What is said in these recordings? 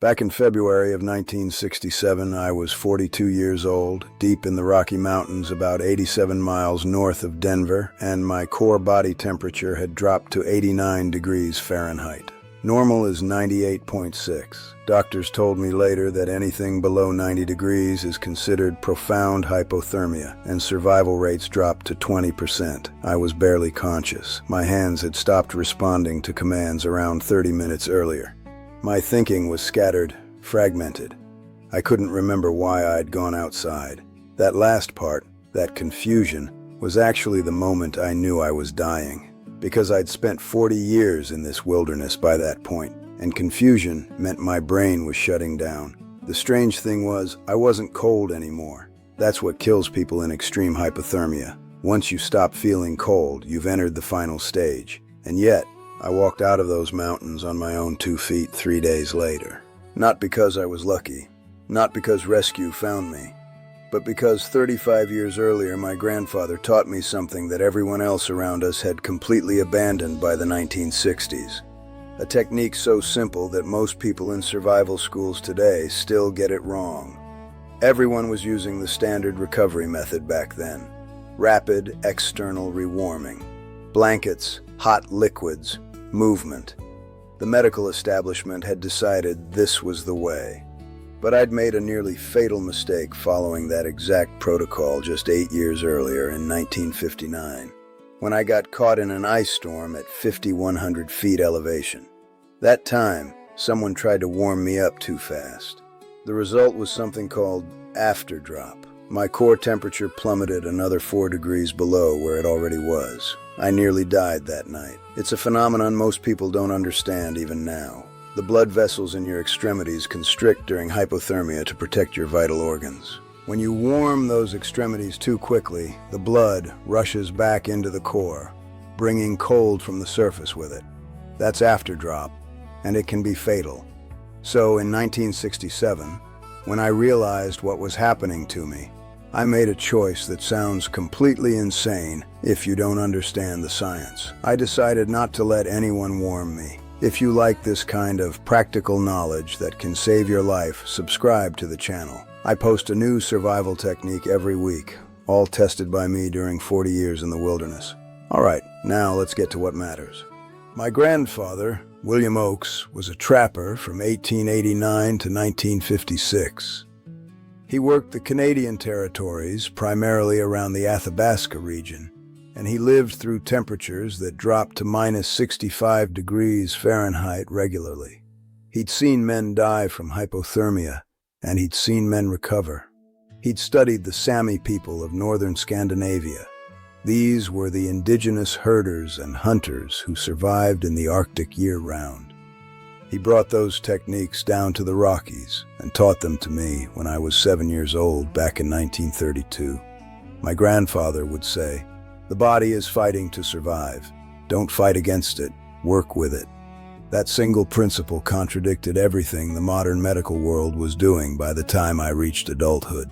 Back in February of 1967, I was 42 years old, deep in the Rocky Mountains about 87 miles north of Denver, and my core body temperature had dropped to 89 degrees Fahrenheit. Normal is 98.6. Doctors told me later that anything below 90 degrees is considered profound hypothermia, and survival rates dropped to 20%. I was barely conscious. My hands had stopped responding to commands around 30 minutes earlier. My thinking was scattered, fragmented. I couldn't remember why I'd gone outside. That last part, that confusion, was actually the moment I knew I was dying, because I'd spent 40 years in this wilderness by that point, and confusion meant my brain was shutting down. The strange thing was, I wasn't cold anymore. That's what kills people in extreme hypothermia. Once you stop feeling cold, you've entered the final stage. And yet, I walked out of those mountains on my own 2 feet 3 days later. Not because I was lucky, not because rescue found me, but because 35 years earlier my grandfather taught me something that everyone else around us had completely abandoned by the 1960s. A technique so simple that most people in survival schools today still get it wrong. Everyone was using the standard recovery method back then. Rapid external rewarming. Blankets, hot liquids, movement. The medical establishment had decided this was the way. But I'd made a nearly fatal mistake following that exact protocol just 8 years earlier in 1959, when I got caught in an ice storm at 5,100 feet elevation. That time, someone tried to warm me up too fast. The result was something called afterdrop. My core temperature plummeted another 4 degrees below where it already was. I nearly died that night. It's a phenomenon most people don't understand even now. The blood vessels in your extremities constrict during hypothermia to protect your vital organs. When you warm those extremities too quickly, the blood rushes back into the core, bringing cold from the surface with it. That's afterdrop, and it can be fatal. So in 1967, when I realized what was happening to me, I made a choice that sounds completely insane if you don't understand the science. I decided not to let anyone warm me. If you like this kind of practical knowledge that can save your life, subscribe to the channel. I post a new survival technique every week, all tested by me during 40 years in the wilderness. All right, now let's get to what matters. My grandfather, William Oakes, was a trapper from 1889 to 1956. He worked the Canadian territories, primarily around the Athabasca region, and he lived through temperatures that dropped to minus 65 degrees Fahrenheit regularly. He'd seen men die from hypothermia, and he'd seen men recover. He'd studied the Sámi people of northern Scandinavia. These were the indigenous herders and hunters who survived in the Arctic year-round. He brought those techniques down to the Rockies and taught them to me when I was 7 years old back in 1932. My grandfather would say, "The body is fighting to survive. Don't fight against it, work with it." That single principle contradicted everything the modern medical world was doing by the time I reached adulthood.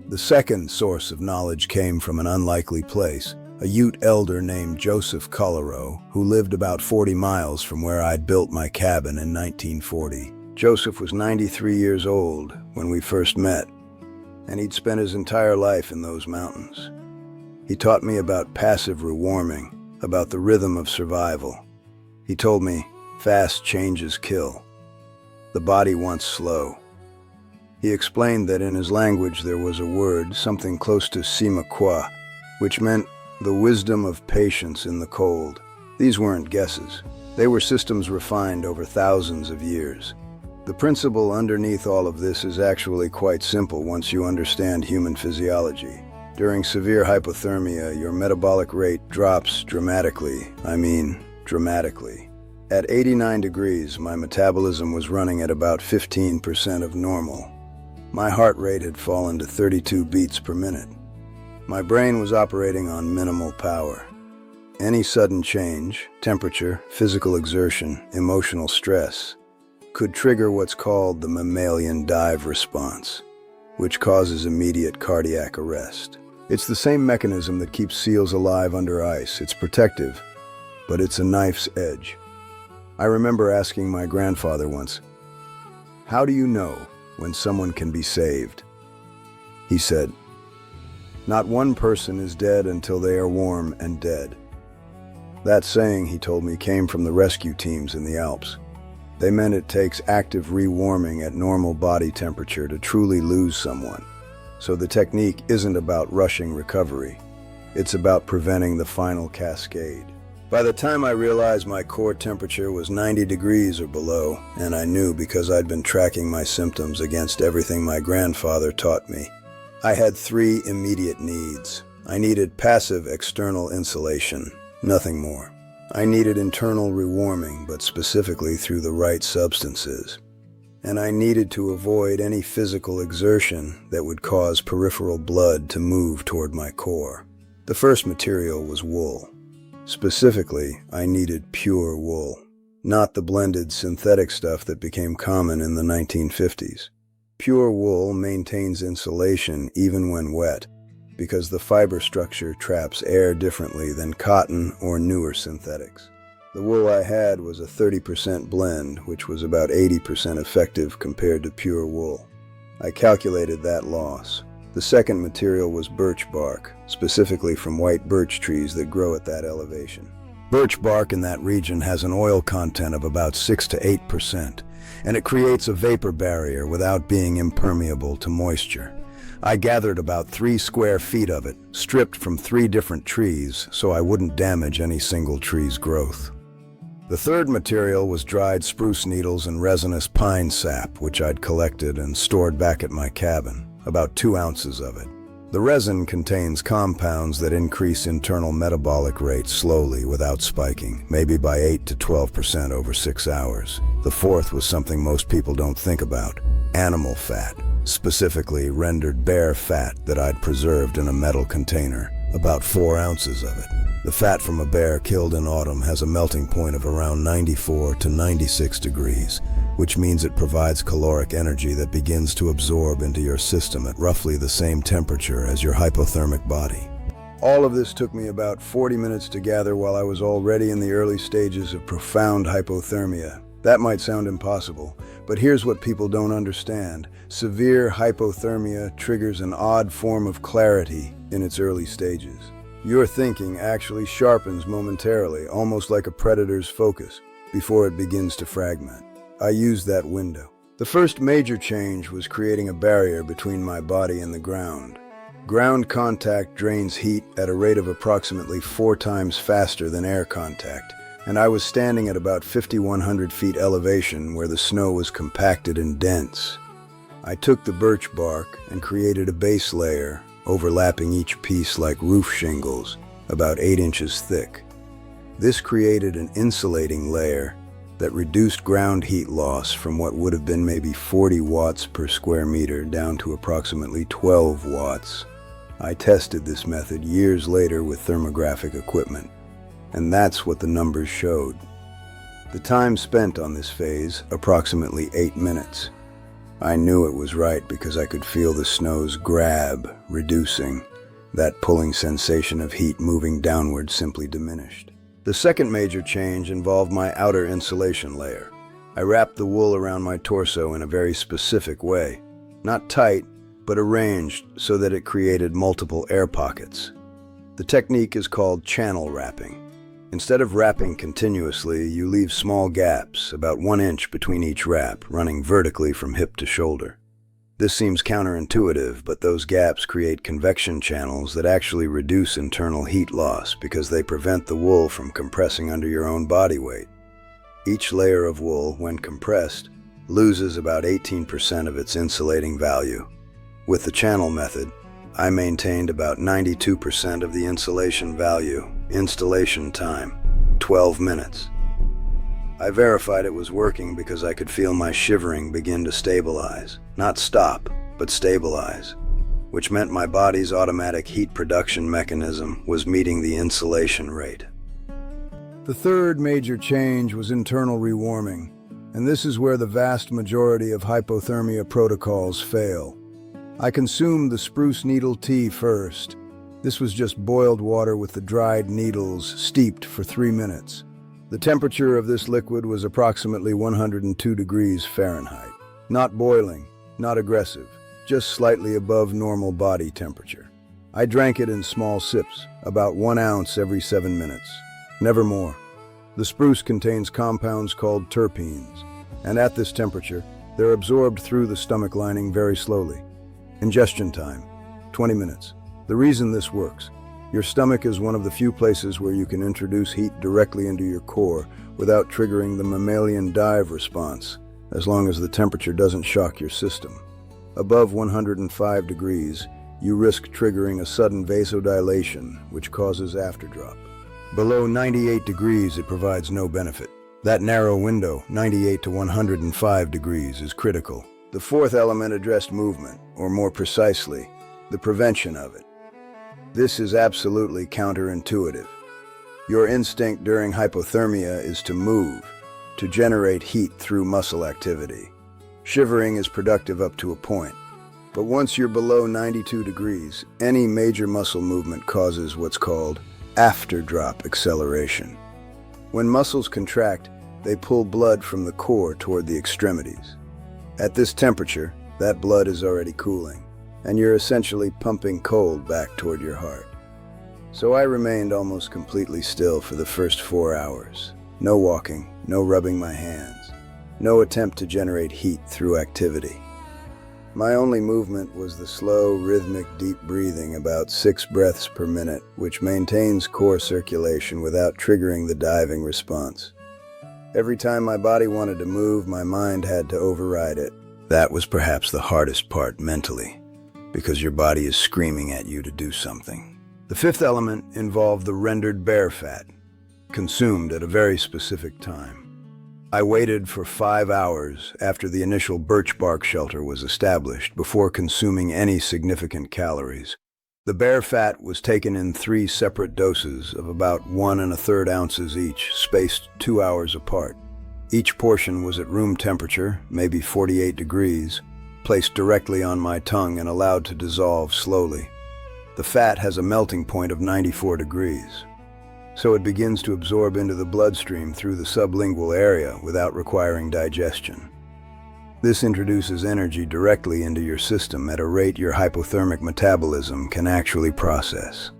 The second source of knowledge came from an unlikely place, a Ute elder named Joseph Collereau, who lived about 40 miles from where I'd built my cabin in 1940. Joseph was 93 years old when we first met, and he'd spent his entire life in those mountains. He taught me about passive rewarming, about the rhythm of survival. He told me, fast changes kill. The body wants slow. He explained that in his language there was a word, something close to simaqua, which meant the wisdom of patience in the cold. These weren't guesses. They were systems refined over thousands of years. The principle underneath all of this is actually quite simple once you understand human physiology. During severe hypothermia, your metabolic rate drops dramatically. I mean, dramatically. At 89 degrees, my metabolism was running at about 15% of normal. My heart rate had fallen to 32 beats per minute. My brain was operating on minimal power. Any sudden change, temperature, physical exertion, emotional stress, could trigger what's called the mammalian dive response, which causes immediate cardiac arrest. It's the same mechanism that keeps seals alive under ice. It's protective, but it's a knife's edge. I remember asking my grandfather once, How do you know when someone can be saved? He said, "Not one person is dead until they are warm and dead." That saying, he told me, came from the rescue teams in the Alps. They meant it takes active rewarming at normal body temperature to truly lose someone. So the technique isn't about rushing recovery. It's about preventing the final cascade. By the time I realized my core temperature was 90 degrees or below, and I knew because I'd been tracking my symptoms against everything my grandfather taught me, I had 3 immediate needs. I needed passive external insulation, nothing more. I needed internal rewarming, but specifically through the right substances. And I needed to avoid any physical exertion that would cause peripheral blood to move toward my core. The first material was wool. Specifically, I needed pure wool, not the blended synthetic stuff that became common in the 1950s. Pure wool maintains insulation even when wet, because the fiber structure traps air differently than cotton or newer synthetics. The wool I had was a 30% blend, which was about 80% effective compared to pure wool. I calculated that loss. The second material was birch bark, specifically from white birch trees that grow at that elevation. Birch bark in that region has an oil content of about 6 to 8%, and it creates a vapor barrier without being impermeable to moisture. I gathered about 3 square feet of it, stripped from 3 different trees, so I wouldn't damage any single tree's growth. The third material was dried spruce needles and resinous pine sap, which I'd collected and stored back at my cabin, about 2 ounces of it. The resin contains compounds that increase internal metabolic rate slowly without spiking, maybe by 8 to 12% over 6 hours. The fourth was something most people don't think about: animal fat, specifically rendered bear fat that I'd preserved in a metal container, about 4 ounces of it. The fat from a bear killed in autumn has a melting point of around 94 to 96 degrees, which means it provides caloric energy that begins to absorb into your system at roughly the same temperature as your hypothermic body. All of this took me about 40 minutes to gather while I was already in the early stages of profound hypothermia. That might sound impossible, but here's what people don't understand. Severe hypothermia triggers an odd form of clarity in its early stages. Your thinking actually sharpens momentarily, almost like a predator's focus, before it begins to fragment. I used that window. The first major change was creating a barrier between my body and the ground. Ground contact drains heat at a rate of approximately 4 times faster than air contact, and I was standing at about 5,100 feet elevation where the snow was compacted and dense. I took the birch bark and created a base layer, overlapping each piece like roof shingles, about 8 inches thick. This created an insulating layer that reduced ground heat loss from what would have been maybe 40 watts per square meter down to approximately 12 watts. I tested this method years later with thermographic equipment, and that's what the numbers showed. The time spent on this phase, approximately 8 minutes. I knew it was right because I could feel the snow's grab reducing. That pulling sensation of heat moving downward simply diminished. The second major change involved my outer insulation layer. I wrapped the wool around my torso in a very specific way. Not tight, but arranged so that it created multiple air pockets. The technique is called channel wrapping. Instead of wrapping continuously, you leave small gaps, about 1 inch between each wrap, running vertically from hip to shoulder. This seems counterintuitive, but those gaps create convection channels that actually reduce internal heat loss because they prevent the wool from compressing under your own body weight. Each layer of wool, when compressed, loses about 18% of its insulating value. With the channel method, I maintained about 92% of the insulation value. Installation time, 12 minutes. I verified it was working because I could feel my shivering begin to stabilize. Not stop, but stabilize, which meant my body's automatic heat production mechanism was meeting the insulation rate. The third major change was internal rewarming, and this is where the vast majority of hypothermia protocols fail. I consumed the spruce needle tea first. This was just boiled water with the dried needles steeped for 3 minutes. The temperature of this liquid was approximately 102 degrees Fahrenheit. Not boiling, not aggressive, just slightly above normal body temperature. I drank it in small sips, about 1 ounce every 7 minutes. Never more. The spruce contains compounds called terpenes, and at this temperature, they're absorbed through the stomach lining very slowly. Ingestion time, 20 minutes. The reason this works: your stomach is one of the few places where you can introduce heat directly into your core without triggering the mammalian dive response, as long as the temperature doesn't shock your system. Above 105 degrees, you risk triggering a sudden vasodilation, which causes afterdrop. Below 98 degrees, it provides no benefit. That narrow window, 98 to 105 degrees, is critical. The fourth element addressed movement, or more precisely, the prevention of it. This is absolutely counterintuitive. Your instinct during hypothermia is to move, to generate heat through muscle activity. Shivering is productive up to a point, but once you're below 92 degrees, any major muscle movement causes what's called afterdrop acceleration. When muscles contract, they pull blood from the core toward the extremities. At this temperature, that blood is already cooling, and you're essentially pumping cold back toward your heart. So I remained almost completely still for the first 4 hours. No walking, no rubbing my hands, no attempt to generate heat through activity. My only movement was the slow, rhythmic, deep breathing, about 6 breaths per minute, which maintains core circulation without triggering the diving response. Every time my body wanted to move, my mind had to override it. That was perhaps the hardest part mentally, because your body is screaming at you to do something. The fifth element involved the rendered bear fat, consumed at a very specific time. I waited for 5 hours after the initial birch bark shelter was established before consuming any significant calories. The bear fat was taken in 3 separate doses of about 1 1/3 ounces each, spaced 2 hours apart. Each portion was at room temperature, maybe 48 degrees, placed directly on my tongue and allowed to dissolve slowly. The fat has a melting point of 94 degrees. So it begins to absorb into the bloodstream through the sublingual area without requiring digestion. This introduces energy directly into your system at a rate your hypothermic metabolism can actually process.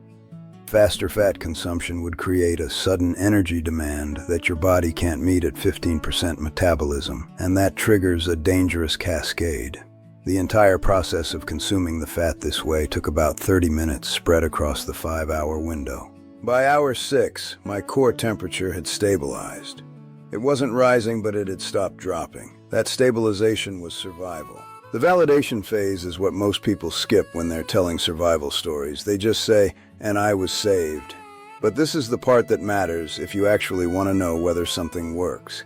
Faster fat consumption would create a sudden energy demand that your body can't meet at 15% metabolism, and that triggers a dangerous cascade. The entire process of consuming the fat this way took about 30 minutes spread across the 5-hour window. By hour 6, my core temperature had stabilized. It wasn't rising, but it had stopped dropping. That stabilization was survival. The validation phase is what most people skip when they're telling survival stories. They just say, "and I was saved." But this is the part that matters if you actually want to know whether something works.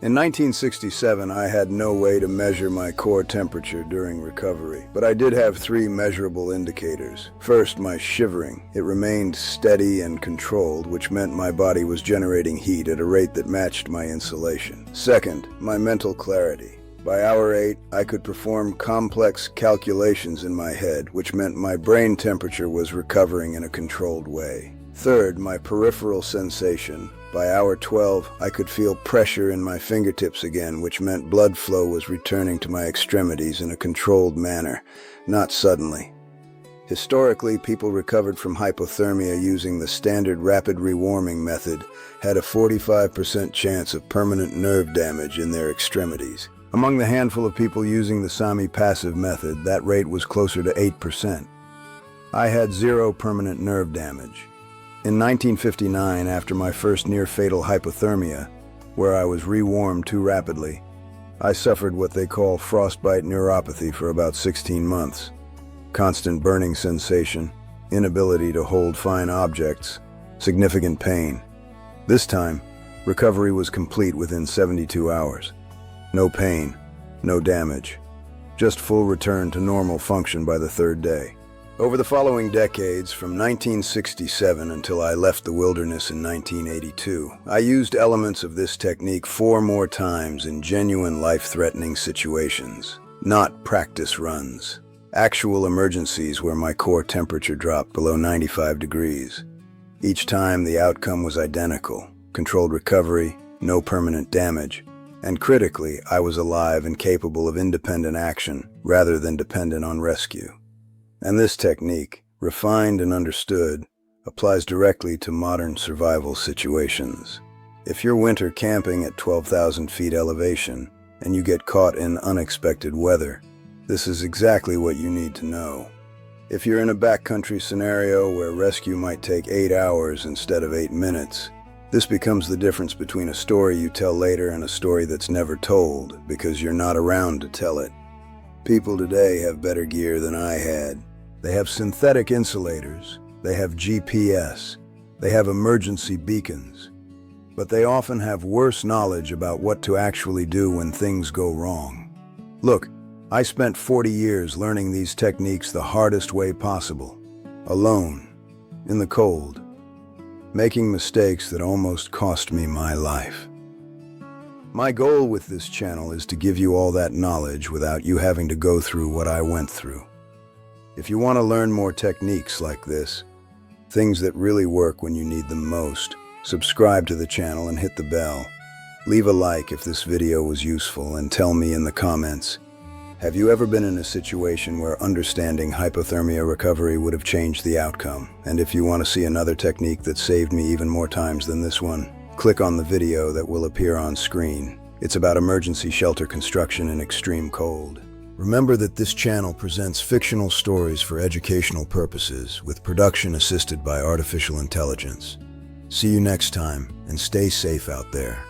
In 1967, I had no way to measure my core temperature during recovery, but I did have 3 measurable indicators. First, my shivering. It remained steady and controlled, which meant my body was generating heat at a rate that matched my insulation. Second, my mental clarity. By hour 8, I could perform complex calculations in my head, which meant my brain temperature was recovering in a controlled way. Third, my peripheral sensation. By hour 12, I could feel pressure in my fingertips again, which meant blood flow was returning to my extremities in a controlled manner, not suddenly. Historically, people recovered from hypothermia using the standard rapid rewarming method had a 45% chance of permanent nerve damage in their extremities. Among the handful of people using the Sámi passive method, that rate was closer to 8%. I had 0 permanent nerve damage. In 1959, after my first near-fatal hypothermia, where I was rewarmed too rapidly, I suffered what they call frostbite neuropathy for about 16 months. Constant burning sensation, inability to hold fine objects, significant pain. This time, recovery was complete within 72 hours. No pain, no damage, just full return to normal function by the 3rd day. Over the following decades, from 1967 until I left the wilderness in 1982, I used elements of this technique 4 more times in genuine life-threatening situations. Not practice runs. Actual emergencies where my core temperature dropped below 95 degrees. Each time the outcome was identical. Controlled recovery, no permanent damage, And critically, I was alive and capable of independent action rather than dependent on rescue. And this technique, refined and understood, applies directly to modern survival situations. If you're winter camping at 12,000 feet elevation and you get caught in unexpected weather, this is exactly what you need to know. If you're in a backcountry scenario where rescue might take 8 hours instead of 8 minutes, this becomes the difference between a story you tell later and a story that's never told because you're not around to tell it. People today have better gear than I had. They have synthetic insulators, they have GPS, they have emergency beacons, but they often have worse knowledge about what to actually do when things go wrong. Look, I spent 40 years learning these techniques the hardest way possible, alone, in the cold, making mistakes that almost cost me my life. My goal with this channel is to give you all that knowledge without you having to go through what I went through. If you want to learn more techniques like this, things that really work when you need them most, subscribe to the channel and hit the bell. Leave a like if this video was useful and tell me in the comments, have you ever been in a situation where understanding hypothermia recovery would have changed the outcome? And if you want to see another technique that saved me even more times than this one, click on the video that will appear on screen. It's about emergency shelter construction in extreme cold. Remember that this channel presents fictional stories for educational purposes with production assisted by artificial intelligence. See you next time, and stay safe out there.